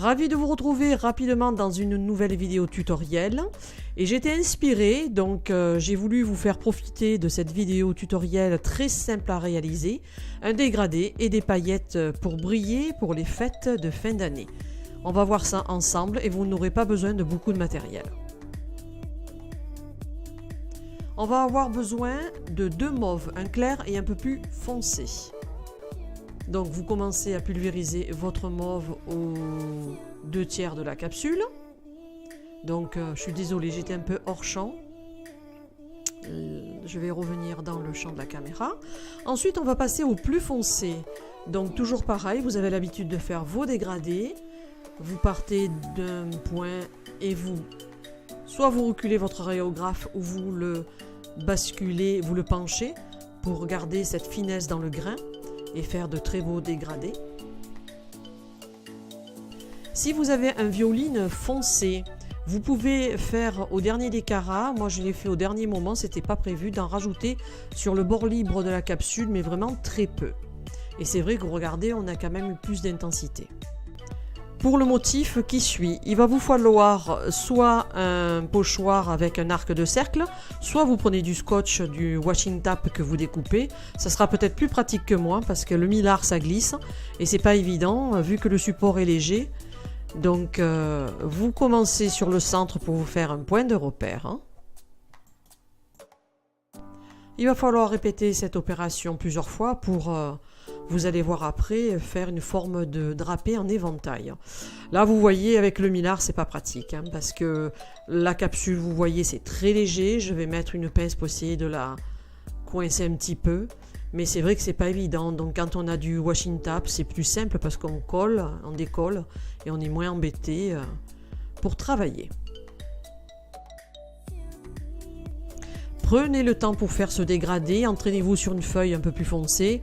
Ravi de vous retrouver rapidement dans une nouvelle vidéo tutoriel. Et j'étais inspirée, donc j'ai voulu vous faire profiter de cette vidéo tutoriel très simple à réaliser. Un dégradé et des paillettes pour briller pour les fêtes de fin d'année. On va voir ça ensemble et vous n'aurez pas besoin de beaucoup de matériel. On va avoir besoin de deux mauves, un clair et un peu plus foncé. Donc vous commencez à pulvériser votre mauve aux 2/3 de la capsule. Donc je suis désolée, j'étais un peu hors champ. Je vais revenir dans le champ de la caméra. Ensuite on va passer au plus foncé. Donc toujours pareil, vous avez l'habitude de faire vos dégradés. Vous partez d'un point et soit vous reculez votre rayographe ou vous le basculez, vous le penchez pour garder cette finesse dans le grain et faire de très beaux dégradés. Si vous avez un violine foncé, vous pouvez faire au dernier des carats. Moi je l'ai fait au dernier moment, c'était pas prévu d'en rajouter sur le bord libre de la capsule, mais vraiment très peu. Et c'est vrai que regardez, on a quand même eu plus d'intensité. Pour le motif qui suit, il va vous falloir soit un pochoir avec un arc de cercle, soit vous prenez du scotch, du washing tape que vous découpez. Ça sera peut-être plus pratique que moi parce que le millard ça glisse et c'est pas évident vu que le support est léger. Donc vous commencez sur le centre pour vous faire un point de repère. Hein. Il va falloir répéter cette opération plusieurs fois pour... vous allez voir après faire une forme de drapé en éventail. Là vous voyez avec le millard c'est pas pratique hein, parce que la capsule vous voyez c'est très léger. Je vais mettre une pince pour essayer de la coincer un petit peu. Mais c'est vrai que c'est pas évident. Donc quand on a du washing tape c'est plus simple parce qu'on colle, on décolle et on est moins embêté pour travailler. Prenez le temps pour faire ce dégradé. Entraînez-vous sur une feuille un peu plus foncée.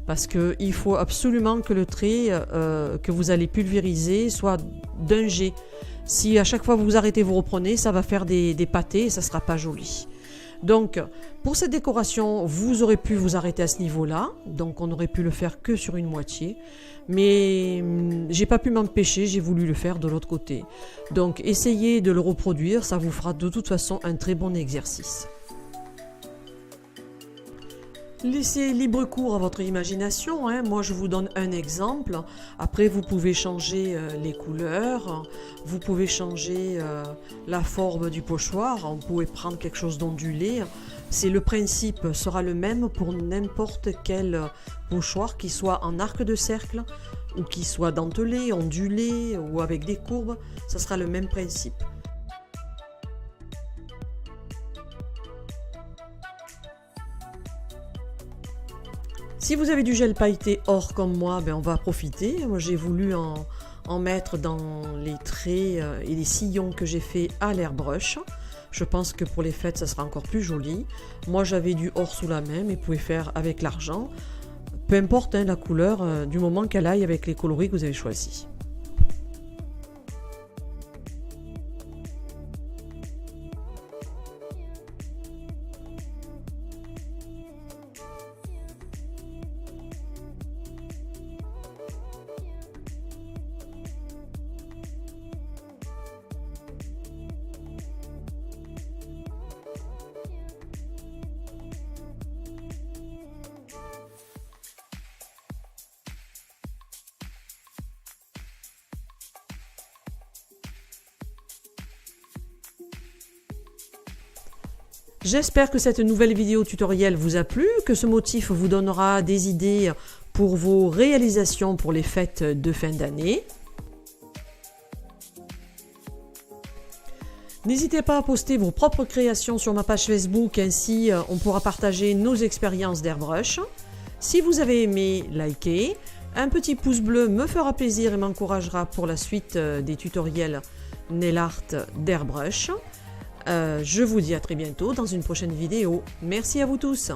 Parce qu'il faut absolument que le trait que vous allez pulvériser soit d'un jet. Si à chaque fois vous arrêtez, vous reprenez, ça va faire des pâtés et ça ne sera pas joli. Donc pour cette décoration, vous aurez pu vous arrêter à ce niveau-là. Donc on aurait pu le faire que sur une moitié. Mais j'ai pas pu m'empêcher, j'ai voulu le faire de l'autre côté. Donc essayez de le reproduire, ça vous fera de toute façon un très bon exercice. Laissez libre cours à votre imagination, hein. Moi je vous donne un exemple, après vous pouvez changer les couleurs, vous pouvez changer la forme du pochoir, on pourrait prendre quelque chose d'ondulé, le principe sera le même pour n'importe quel pochoir, qu'il soit en arc de cercle ou qu'il soit dentelé, ondulé ou avec des courbes, ça sera le même principe. Si vous avez du gel pailleté or comme moi, ben on va profiter. Moi j'ai voulu en mettre dans les traits et les sillons que j'ai fait à l'airbrush. Je pense que pour les fêtes ça sera encore plus joli. Moi j'avais du or sous la main, mais vous pouvez faire avec l'argent. Peu importe hein, la couleur, du moment qu'elle aille avec les coloris que vous avez choisis. J'espère que cette nouvelle vidéo tutoriel vous a plu, que ce motif vous donnera des idées pour vos réalisations pour les fêtes de fin d'année. N'hésitez pas à poster vos propres créations sur ma page Facebook, ainsi on pourra partager nos expériences d'airbrush. Si vous avez aimé, likez. Un petit pouce bleu me fera plaisir et m'encouragera pour la suite des tutoriels nail art d'airbrush. Je vous dis à très bientôt dans une prochaine vidéo. Merci à vous tous.